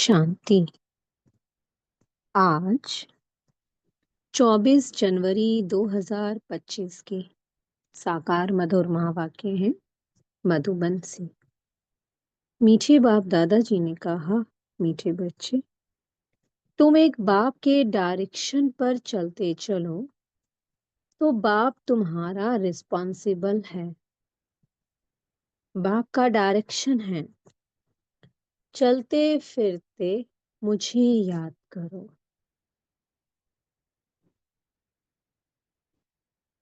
शांति। आज 24 जनवरी 2025 के साकार मधुर महावाक्य हैं मधुबन से। मीठे बाप दादाजी ने कहा, मीठे बच्चे, तुम एक बाप के डायरेक्शन पर चलते चलो तो बाप तुम्हारा रिस्पॉन्सिबल है। बाप का डायरेक्शन है, चलते फिरते मुझे याद करो।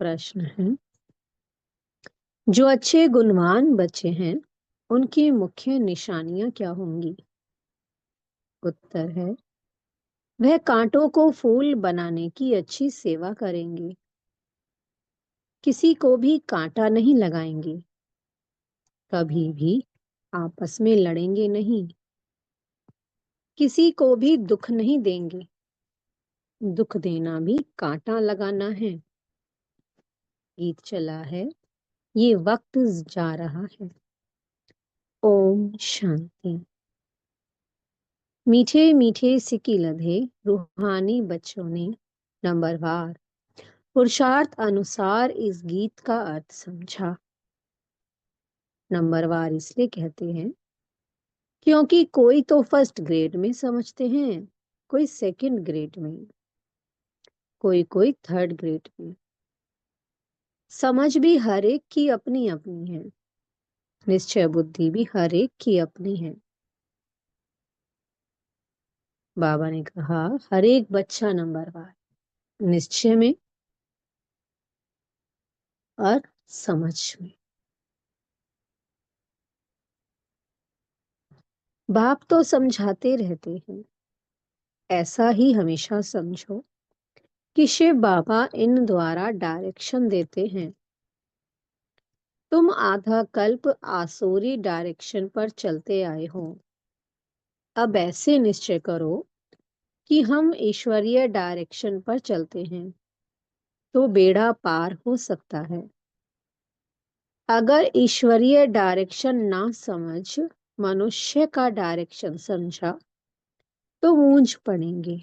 प्रश्न है, जो अच्छे गुणवान बच्चे हैं उनकी मुख्य निशानियां क्या होंगी? उत्तर है, वह कांटों को फूल बनाने की अच्छी सेवा करेंगे, किसी को भी कांटा नहीं लगाएंगे, कभी भी आपस में लड़ेंगे नहीं, किसी को भी दुख नहीं देंगे। दुख देना भी कांटा लगाना है। गीत चला है, ये वक्त जा रहा है। ओम शांति। मीठे मीठे सिक्की लधे रूहानी बच्चों ने नंबरवार पुरुषार्थ अनुसार इस गीत का अर्थ समझा। नंबरवार इसलिए कहते हैं क्योंकि कोई तो फर्स्ट ग्रेड में समझते हैं, कोई सेकंड ग्रेड में, कोई थर्ड ग्रेड में। समझ भी हर एक की अपनी अपनी है, निश्चय बुद्धि भी हर एक की अपनी है। बाबा ने कहा, हर एक बच्चा नंबरवार, निश्चय में और समझ में। बाप तो समझाते रहते हैं, ऐसा ही हमेशा समझो कि शिव बाबा इन द्वारा डायरेक्शन देते हैं। तुम आधा कल्प आसुरी डायरेक्शन पर चलते आए हो, अब ऐसे निश्चय करो कि हम ईश्वरीय डायरेक्शन पर चलते हैं तो बेड़ा पार हो सकता है। अगर ईश्वरीय डायरेक्शन ना समझ मनुष्य का डायरेक्शन समझा तो मूंझ पड़ेंगे।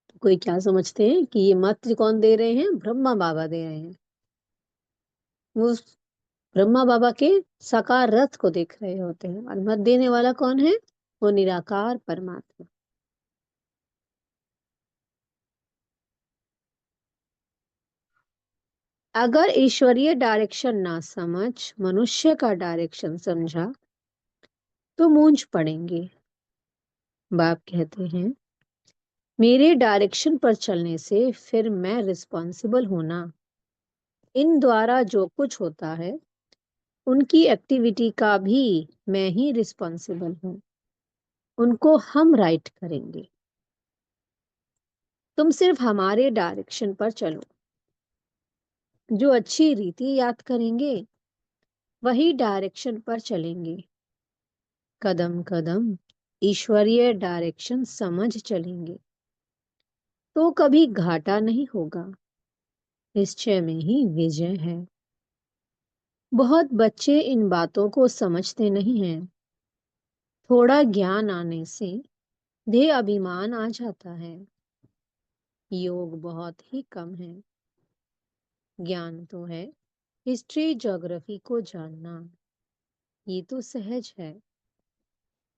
तो कोई क्या समझते हैं कि ये मत कौन दे रहे हैं? ब्रह्मा बाबा दे रहे हैं। वो ब्रह्मा बाबा के साकार रथ को देख रहे होते हैं, और मत देने वाला कौन है? वो निराकार परमात्मा। अगर ईश्वरीय डायरेक्शन ना समझ मनुष्य का डायरेक्शन समझा तो मूंझ पड़ेंगे। बाप कहते हैं, मेरे डायरेक्शन पर चलने से फिर मैं रिस्पॉन्सिबल होना। इन द्वारा जो कुछ होता है उनकी एक्टिविटी का भी मैं ही रिस्पॉन्सिबल हूँ। उनको हम राइट करेंगे। तुम सिर्फ हमारे डायरेक्शन पर चलो। जो अच्छी रीति याद करेंगे वही डायरेक्शन पर चलेंगे। कदम कदम ईश्वरीय डायरेक्शन समझ चलेंगे तो कभी घाटा नहीं होगा, निश्चय में ही विजय है। बहुत बच्चे इन बातों को समझते नहीं हैं। थोड़ा ज्ञान आने से देह अभिमान आ जाता है। योग बहुत ही कम है। ज्ञान तो है हिस्ट्री ज्योग्राफी को जानना, ये तो सहज है।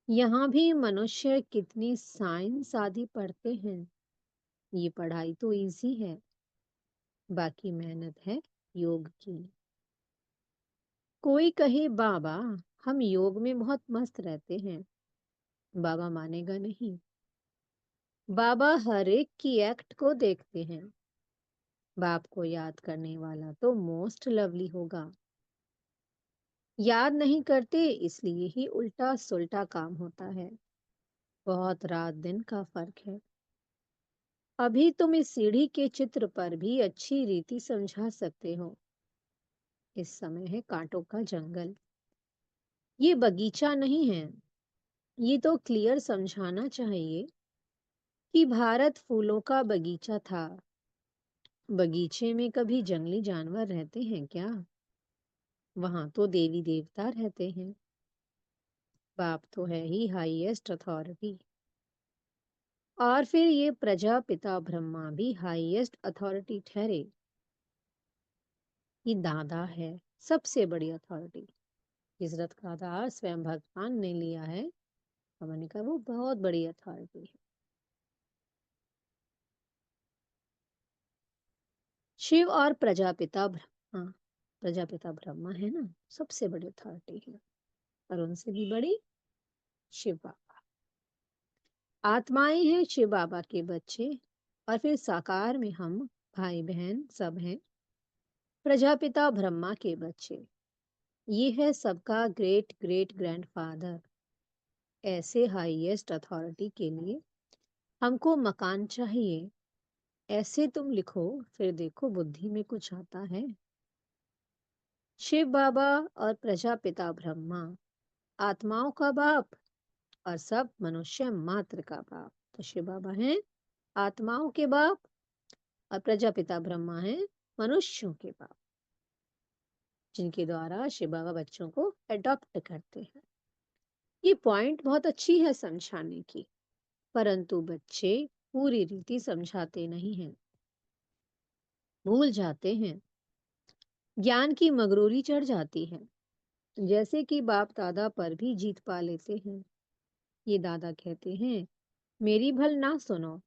यहाँ भी मनुष्य कितनी साइंस आदि पढ़ते हैं, ये पढ़ाई तो इजी है, बाकी मेहनत है योग की। कोई कहे बाबा हम योग में बहुत मस्त रहते हैं, बाबा मानेगा नहीं। बाबा हर एक की एक्ट को देखते हैं। बाप को याद करने वाला तो मोस्ट लवली होगा। याद नहीं करते इसलिए ही उल्टा सुल्टा काम होता है। बहुत रात दिन का फर्क है। अभी तुम इस सीढ़ी के चित्र पर भी अच्छी रीति समझा सकते हो। इस समय है कांटों का जंगल, ये बगीचा नहीं है। ये तो क्लियर समझाना चाहिए कि भारत फूलों का बगीचा था। बगीचे में कभी जंगली जानवर रहते हैं क्या? वहां तो देवी देवता रहते हैं। बाप तो है ही हाईएस्ट अथॉरिटी। और फिर ये प्रजापिता ब्रह्मा भी हाईएस्ट अथॉरिटी ठहरे। ये दादा है, सबसे बड़ी अथॉरिटी। जिस रथ का आधार स्वयं भगवान ने लिया है, हमने कहा वो बहुत बड़ी अथॉरिटी है। शिव और प्रजापिता ब्रह्मा, प्रजापिता ब्रह्मा है ना, सबसे बड़ी अथॉरिटी है। और उनसे भी बड़ी शिव बाबा। आत्माएं हैं शिव बाबा के बच्चे। और फिर साकार में हम भाई बहन सब हैं प्रजापिता ब्रह्मा के बच्चे। ये है सबका ग्रेट ग्रेट ग्रैंडफादर। ऐसे हाईएस्ट अथॉरिटी के लिए हमको मकान चाहिए। ऐसे तुम लिखो, फिर देखो बुद्धि में कुछ आता है। शिव बाबा और प्रजापिता ब्रह्मा आत्माओं का बाप और सब मनुष्य मात्र का बाप। तो शिव बाबा हैं आत्माओं के बाप और प्रजापिता ब्रह्मा हैं मनुष्यों के बाप, जिनके द्वारा शिव बाबा बच्चों को अडॉप्ट करते हैं। ये पॉइंट बहुत अच्छी है समझाने की, परंतु बच्चे पूरी रीति समझाते नहीं हैं, भूल जाते हैं। ज्ञान की मगरूरी चढ़ जाती है, जैसे कि बाप दादा पर भी जीत पा लेते हैं। ये दादा कहते हैं मेरी भल ना सुनो,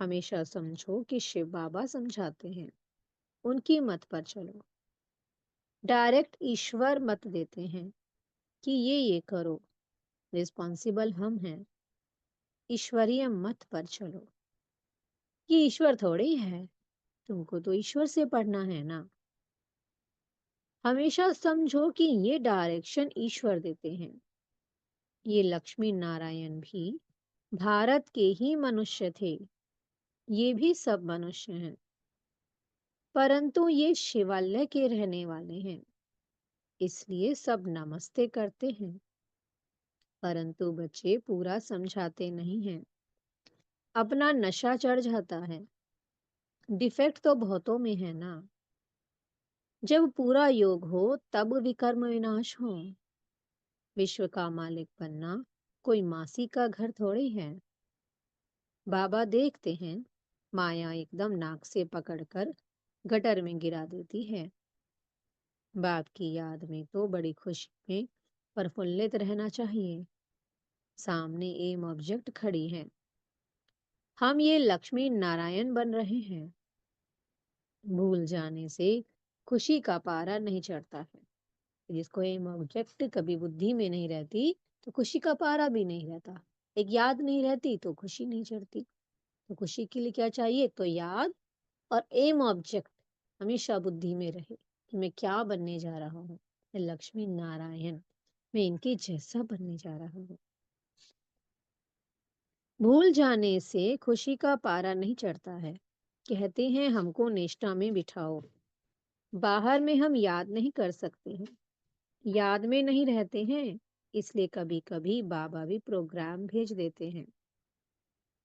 हमेशा समझो कि शिव बाबा समझाते हैं, उनकी मत पर चलो। डायरेक्ट ईश्वर मत देते हैं कि ये करो, रिस्पॉन्सिबल हम हैं। ईश्वरीय मत पर चलो। ये ईश्वर थोड़ी है, तुमको तो ईश्वर से पढ़ना है ना। हमेशा समझो कि ये डायरेक्शन ईश्वर देते हैं। ये लक्ष्मी नारायण भी भारत के ही मनुष्य थे। ये भी सब मनुष्य हैं, परंतु ये शिवालय के रहने वाले हैं, इसलिए सब नमस्ते करते हैं। परंतु बच्चे पूरा समझाते नहीं हैं, अपना नशा चढ़ जाता है। डिफेक्ट तो बहुतों में है ना। जब पूरा योग हो तब विकर्म विनाश हो। विश्व का मालिक बनना कोई मासी का घर थोड़ी है। बाबा देखते हैं माया एकदम नाक से पकड़कर गटर में गिरा देती है। बाप की याद में तो बड़ी खुशी में प्रफुल्लित रहना चाहिए। सामने एम ऑब्जेक्ट खड़ी है, हम ये लक्ष्मी नारायण बन रहे हैं। भूल जाने से खुशी का पारा नहीं चढ़ता है। जिसको एम ऑब्जेक्ट कभी बुद्धि में नहीं रहती, तो खुशी का पारा भी नहीं रहता। एक याद नहीं रहती तो खुशी नहीं चढ़ती। तो खुशी के लिए क्या चाहिए? तो याद और एम ऑब्जेक्ट हमेशा बुद्धि में रहे कि मैं क्या बनने जा रहा हूँ। मैं लक्ष्मी नारायण, मैं इनके जैसा बनने जा रहा हूँ। भूल जाने से खुशी का पारा नहीं चढ़ता है। कहते हैं हमको निष्ठा में बिठाओ। बाहर में हम याद नहीं कर सकते हैं, याद में नहीं रहते हैं, इसलिए कभी कभी बाबा भी प्रोग्राम भेज देते हैं।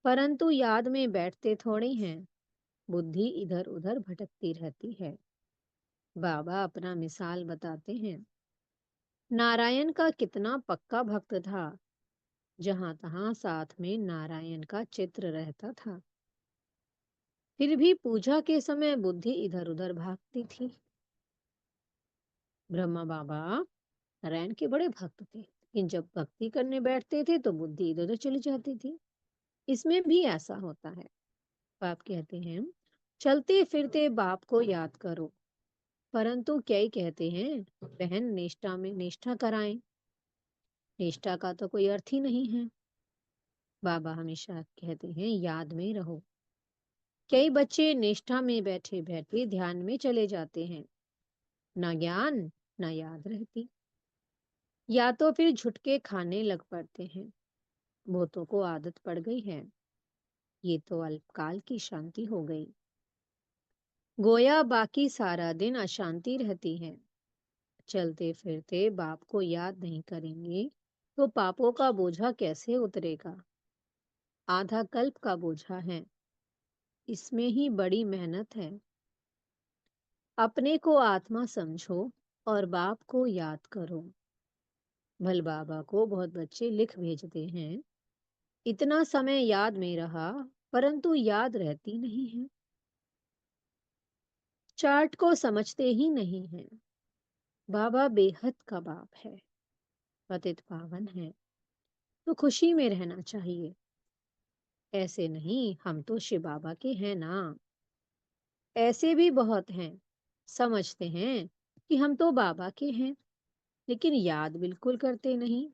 परंतु याद में बैठते थोड़ी हैं, बुद्धि इधर उधर भटकती रहती है। बाबा अपना मिसाल बताते हैं। नारायण का कितना पक्का भक्त था, जहां तहां साथ में नारायण का चित्र रहता था। फिर भी पूजा के समय बुद्धि इधर उधर भागती थी। ब्रह्मा बाबा नारायण के बड़े भक्त थे, लेकिन जब भक्ति करने बैठते थे तो बुद्धि इधर उधर चली जाती थी। इसमें भी ऐसा होता है। बाप कहते हैं चलते फिरते बाप को याद करो। परंतु क्या ही कहते हैं बहन निष्ठा में निष्ठा कराएं। निष्ठा का तो कोई अर्थ ही नहीं है। बाबा हमेशा कहते हैं याद में रहो। कई बच्चे निष्ठा में बैठे बैठे ध्यान में चले जाते हैं, ना ज्ञान ना याद रहती। या तो फिर झुटके खाने लग पड़ते हैं। बहुतों को आदत पड़ गई है। ये तो अल्पकाल की शांति हो गई। गोया बाकी सारा दिन अशांति रहती है। चलते फिरते बाप को याद नहीं करेंगे तो पापों का बोझा कैसे उतरेगा? आधा कल्प का बोझा है, इसमें ही बड़ी मेहनत है। अपने को आत्मा समझो और बाप को याद करो। भल बाबा को बहुत बच्चे लिख भेजते हैं, इतना समय याद में रहा, परंतु याद रहती नहीं है। चार्ट को समझते ही नहीं है। बाबा बेहद का बाप है, पतित पावन है, तो खुशी में रहना चाहिए। ऐसे नहीं, हम तो शिव बाबा के हैं ना। ऐसे भी बहुत हैं, समझते हैं कि हम तो बाबा के हैं, लेकिन याद बिल्कुल करते नहीं।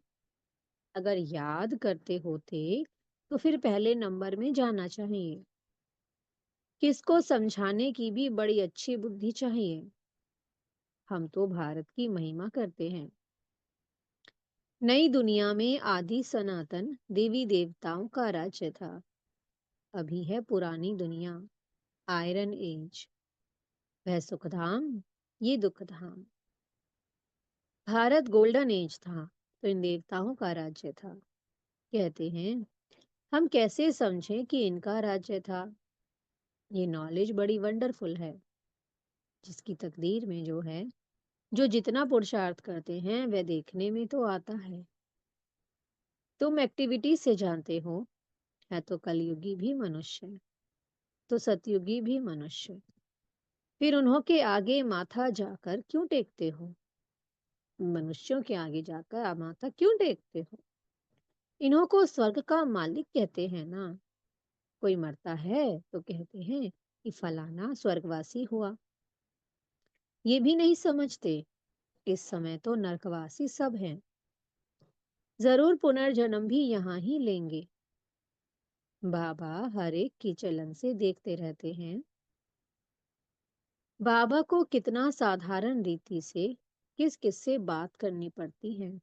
अगर याद करते होते तो फिर पहले नंबर में जाना चाहिए। किसको समझाने की भी बड़ी अच्छी बुद्धि चाहिए। हम तो भारत की महिमा करते हैं। नई दुनिया में आदि सनातन देवी देवताओं का राज्य था। अभी है पुरानी दुनिया, आयरन एज। वह सुखधाम, ये दुखधाम। भारत गोल्डन एज था, तो इन देवताओं का राज्य था। कहते हैं, हम कैसे समझें कि इनका राज्य था। ये नॉलेज बड़ी वंडरफुल है। जिसकी तकदीर में जो है, जो जितना पुरुषार्थ करते हैं वह देखने में तो आता है। तुम एक्टिविटी से जानते हो, है तो कलयुगी भी मनुष्य, तो सतयुगी भी मनुष्य। फिर उन्हों के आगे माथा जाकर क्यों टेकते हो। मनुष्यों के आगे जाकर आप माथा क्यों टेकते हो। इन्हों को स्वर्ग का मालिक कहते हैं ना। कोई मरता है तो कहते हैं कि फलाना स्वर्गवासी हुआ। ये भी नहीं समझते, इस समय तो नरकवासी सब हैं। जरूर पुनर्जन्म भी यहाँ ही लेंगे। बाबा हर एक की चलन से देखते रहते हैं। बाबा को कितना साधारण रीति से किस किस से बात करनी पड़ती है,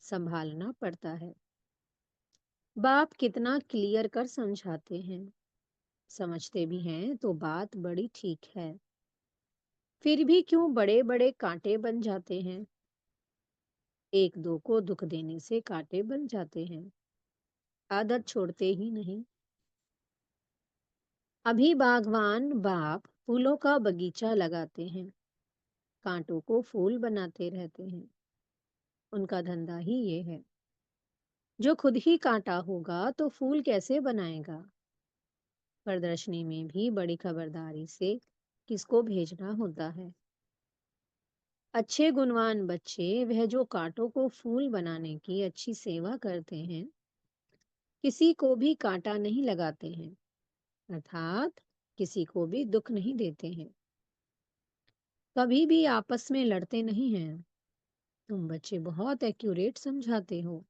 संभालना पड़ता है। बाप कितना क्लियर कर समझाते हैं। समझते भी हैं तो बात बड़ी ठीक है। फिर भी क्यों बड़े बड़े कांटे बन जाते हैं। एक दो को दुख देने से कांटे बन जाते हैं, आदत छोड़ते ही नहीं। अभी बागवान बाप फूलों का बगीचा लगाते हैं, कांटों को फूल बनाते रहते हैं। उनका धंधा ही ये है। जो खुद ही कांटा होगा तो फूल कैसे बनाएगा। प्रदर्शनी में भी बड़ी खबरदारी से किसको भेजना होता है। अच्छे गुणवान बच्चे वह जो कांटों को फूल बनाने की अच्छी सेवा करते हैं, किसी को भी कांटा नहीं लगाते हैं, अर्थात किसी को भी दुख नहीं देते हैं। कभी भी आपस में लड़ते नहीं हैं। तुम बच्चे बहुत एक्यूरेट समझाते हो।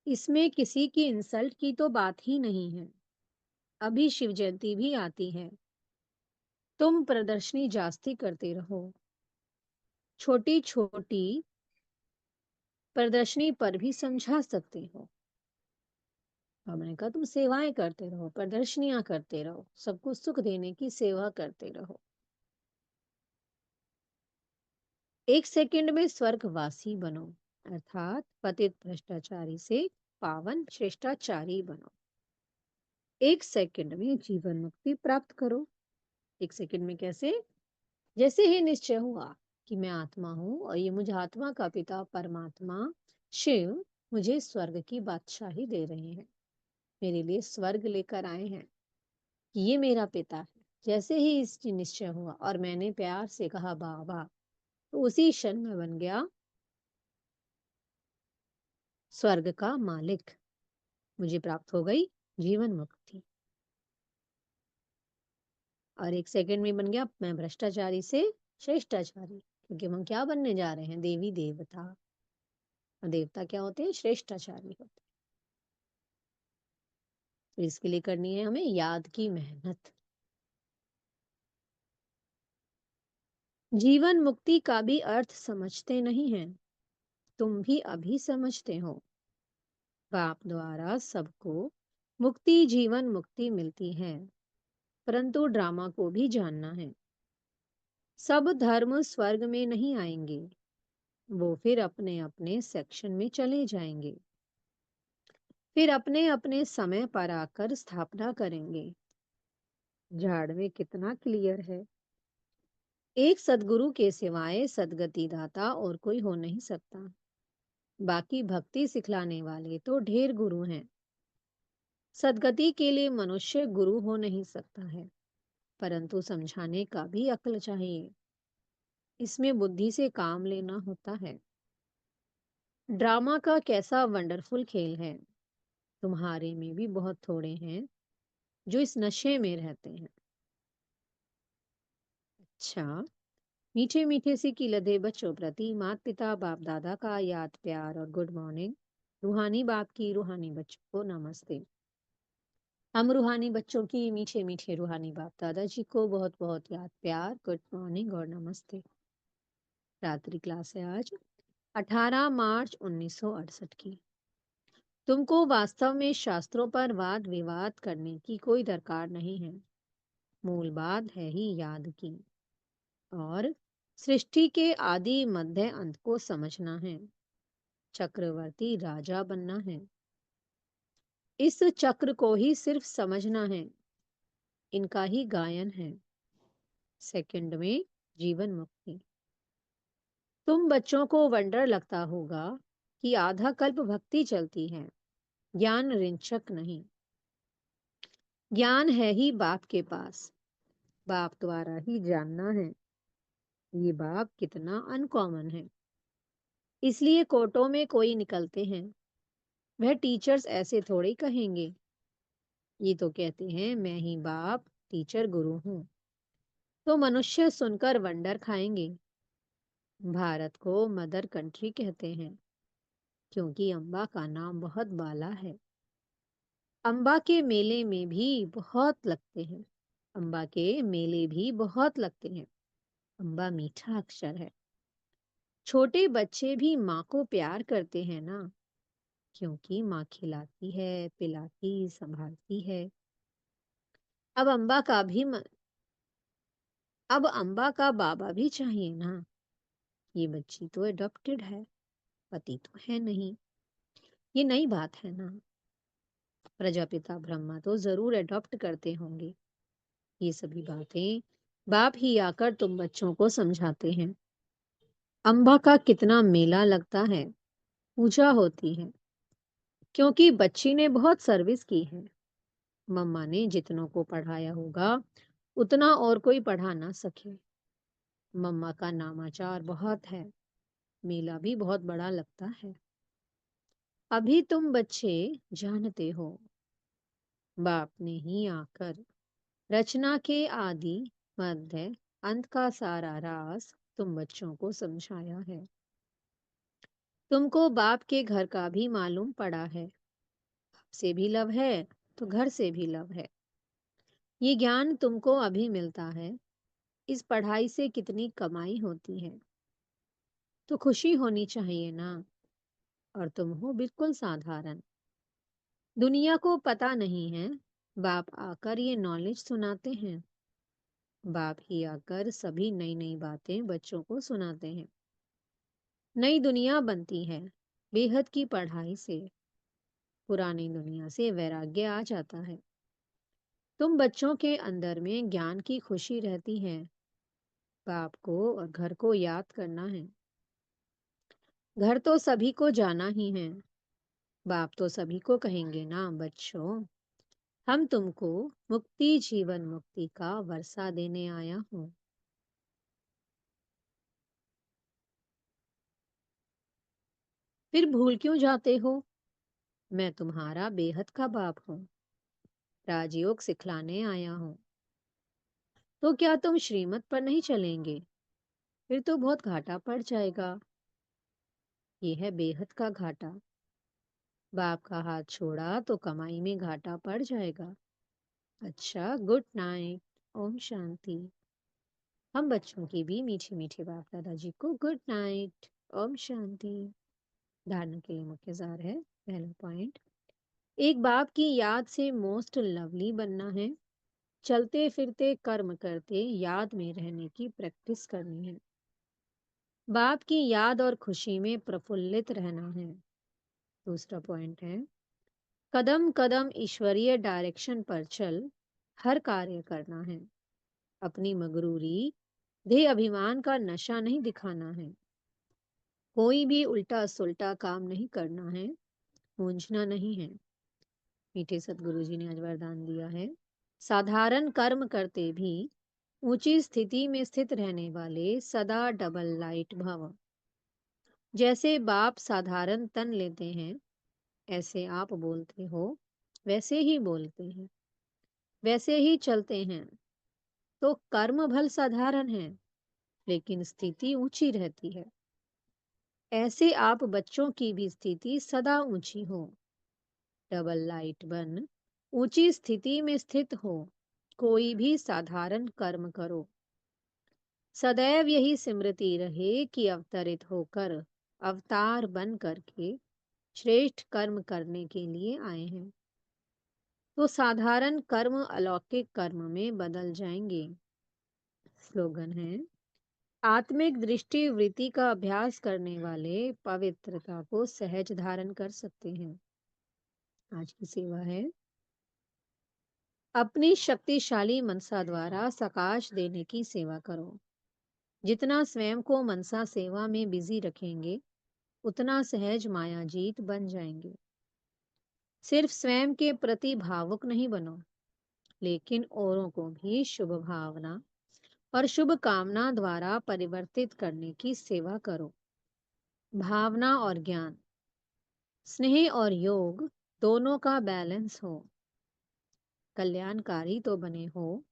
इसमें किसी की इंसल्ट की तो बात ही नहीं है। अभी शिव जयंती भी आती है। तुम प्रदर्शनी जास्ती करते रहो। छोटी छोटी प्रदर्शनी पर भी समझा सकते हो। और मैंने कहा तुम सेवाएं करते रहो, प्रदर्शनियां करते रहो, सबको सुख देने की सेवा करते रहो। एक सेकंड में स्वर्गवासी बनो, अर्थात पतित भ्रष्टाचारी से पावन श्रेष्ठाचारी बनो। एक सेकंड में जीवन मुक्ति प्राप्त करो। एक सेकंड में कैसे। जैसे ही निश्चय हुआ कि मैं आत्मा हूं और ये मुझे आत्मा का पिता परमात्मा शिव मुझे स्वर्ग की बादशाही दे रहे हैं, मेरे लिए स्वर्ग लेकर आए हैं, कि ये मेरा पिता है। जैसे ही इस निश्चय हुआ और मैंने प्यार से कहा बाबा, तो उसी क्षण में बन गया स्वर्ग का मालिक। मुझे प्राप्त हो गई जीवन मुक्ति। और एक सेकंड में बन गया मैं भ्रष्टाचारी से श्रेष्ठाचारी, क्योंकि हम क्या बनने जा रहे हैं, देवी देवता। और देवता क्या होते हैं, श्रेष्ठाचारी होते हैं। तो इसके लिए करनी है हमें याद की मेहनत। जीवन मुक्ति का भी अर्थ समझते नहीं हैं। तुम भी अभी समझते हो। बाप द्वारा सबको मुक्ति जीवन मुक्ति मिलती है, परंतु ड्रामा को भी जानना है। सब धर्म स्वर्ग में नहीं आएंगे, वो फिर अपने अपने सेक्शन में चले जाएंगे, फिर अपने अपने समय पर आकर स्थापना करेंगे। झाड़ में कितना क्लियर है। एक सदगुरु के सिवाय सदगति दाता और कोई हो नहीं सकता। बाकी भक्ति सिखलाने वाले तो ढेर गुरु हैं। सदगति के लिए मनुष्य गुरु हो नहीं सकता है, परंतु समझाने का भी अक्ल चाहिए। इसमें बुद्धि से काम लेना होता है। ड्रामा का कैसा वंडरफुल खेल है। तुम्हारे में भी बहुत थोड़े हैं जो इस नशे में रहते हैं। अच्छा, मीठे मीठे से की लदे बच्चों प्रति माता पिता बाप दादा का याद प्यार और गुड मॉर्निंग। रूहानी बाप की रूहानी बच्चों को नमस्ते। हम रूहानी बच्चों की मीठे मीठे रूहानी बाप दादाजी को बहुत बहुत याद प्यार गुड मॉर्निंग और नमस्ते। रात्रि क्लास है आज 18 मार्च 1968 की। तुमको वास्तव में शास्त्रों पर वाद विवाद करने की कोई दरकार नहीं है। मूल बात है ही याद की, और सृष्टि के आदि मध्य अंत को समझना है। चक्रवर्ती राजा बनना है। इस चक्र को ही सिर्फ समझना है। इनका ही गायन है। सेकंड में जीवन मुक्ति। तुम बच्चों को वंडर लगता होगा कि आधा कल्प भक्ति चलती है। ज्ञान रिंचक नहीं। ज्ञान है ही बाप के पास। बाप द्वारा ही जानना है। ये बाप कितना अनकॉमन है। इसलिए कोर्टों में कोई निकलते हैं, वह टीचर्स ऐसे थोड़े कहेंगे। ये तो कहते हैं मैं ही बाप टीचर गुरु हूँ। तो मनुष्य सुनकर वंडर खाएंगे। भारत को मदर कंट्री कहते हैं, क्योंकि अम्बा का नाम बहुत बाला है। अम्बा के मेले में भी बहुत लगते हैं। अम्बा के मेले भी बहुत लगते हैं। अम्बा मीठा अक्षर है। छोटे बच्चे भी माँ को प्यार करते हैं ना, क्योंकि माँ खिलाती है पिलाती संभालती है। अब अम्बा का भी म... अब अम्बा का बाबा भी चाहिए ना। ये बच्ची तो अडॉप्टेड है, पति तो है नहीं। ये नई बात है ना। प्रजापिता ब्रह्मा तो जरूर अडॉप्ट करते होंगे। ये सभी बातें बाप ही आकर तुम बच्चों को समझाते हैं। अम्बा का कितना मेला लगता है, पूजा होती है, क्योंकि बच्ची ने बहुत सर्विस की है। मम्मा ने जितनों को पढ़ाया होगा उतना और कोई पढ़ा ना सके। मम्मा का नामाचार बहुत है। मेला भी बहुत बड़ा लगता है। अभी तुम बच्चे जानते हो, बाप ने ही आकर रचना के आदि मध्य अंत का सारा राज तुम बच्चों को समझाया है। तुमको बाप के घर का भी मालूम पड़ा है। बाप से भी लव है तो घर से भी लव है। ये ज्ञान तुमको अभी मिलता है। इस पढ़ाई से कितनी कमाई होती है, तो खुशी होनी चाहिए ना। और तुम हो बिल्कुल साधारण। दुनिया को पता नहीं है। बाप आकर ये नॉलेज सुनाते हैं। बाप ही आकर सभी नई नई बातें बच्चों को सुनाते हैं। नई दुनिया बनती है बेहद की पढ़ाई से। पुरानी दुनिया से वैराग्य आ जाता है। तुम बच्चों के अंदर में ज्ञान की खुशी रहती है। बाप को और घर को याद करना है। घर तो सभी को जाना ही है। बाप तो सभी को कहेंगे ना बच्चों, हम तुमको मुक्ति जीवन मुक्ति का वर्षा देने आया हूँ। फिर भूल क्यों जाते हो, मैं तुम्हारा बेहद का बाप हूँ। राजयोग सिखलाने आया हूँ। तो क्या तुम श्रीमत पर नहीं चलेंगे? फिर तो बहुत घाटा पड़ जाएगा। ये है बेहद का घाटा। बाप का हाथ छोड़ा तो कमाई में घाटा पड़ जाएगा। अच्छा, गुड नाइट। ओम शांति। हम बच्चों की भी मीठे मीठे बाप दादाजी को गुड नाइट। ओम शांति। धारणा के लिए मुख्य सार है। पहला पॉइंट, एक बाप की याद से मोस्ट लवली बनना है। चलते फिरते कर्म करते याद में रहने की प्रैक्टिस करनी है। बाप की याद और खुशी में प्रफुल्लित रहना है। दूसरा पॉइंट है, कदम कदम ईश्वरीय डायरेक्शन पर चल हर कार्य करना है। अपनी मगरूरी देह अभिमान का नशा नहीं दिखाना है। कोई भी उल्टा सुल्टा काम नहीं करना है, पूंछना नहीं है। मीठे सदगुरु जी ने आज वरदान दिया है। साधारण कर्म करते भी ऊंची स्थिति में स्थित रहने वाले सदा डबल लाइट भव। जैसे बाप साधारण तन लेते हैं, ऐसे आप बोलते हो, वैसे ही बोलते हैं, वैसे ही चलते हैं, तो कर्म भल साधारण है, लेकिन स्थिति ऊंची रहती है। ऐसे आप बच्चों की भी स्थिति सदा ऊंची हो, डबल लाइट बन ऊंची स्थिति में स्थित हो। कोई भी साधारण कर्म करो, सदैव यही स्मृति रहे कि अवतरित होकर अवतार बन करके श्रेष्ठ कर्म करने के लिए आए हैं। तो साधारण कर्म अलौकिक कर्म में बदल जाएंगे। स्लोगन है, आत्मिक दृष्टि वृत्ति का अभ्यास करने वाले पवित्रता को सहज धारण कर सकते हैं। आज की सेवा है, अपनी शक्तिशाली मनसा द्वारा सकाश देने की सेवा करो। जितना स्वयं को मनसा सेवा में बिजी रखेंगे, उतना सहज मायाजीत बन जाएंगे। सिर्फ स्वयं के प्रति भावुक नहीं बनो, लेकिन औरों को भी शुभ भावना और शुभ कामना द्वारा परिवर्तित करने की सेवा करो। भावना और ज्ञान, स्नेह और योग दोनों का बैलेंस हो। कल्याणकारी तो बने हो,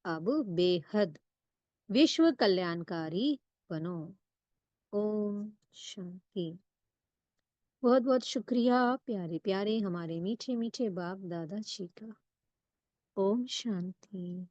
अब बेहद विश्व कल्याणकारी बनो। ओम शांति। बहुत बहुत शुक्रिया प्यारे प्यारे हमारे मीठे मीठे बाप दादा जी का। ओम शांति।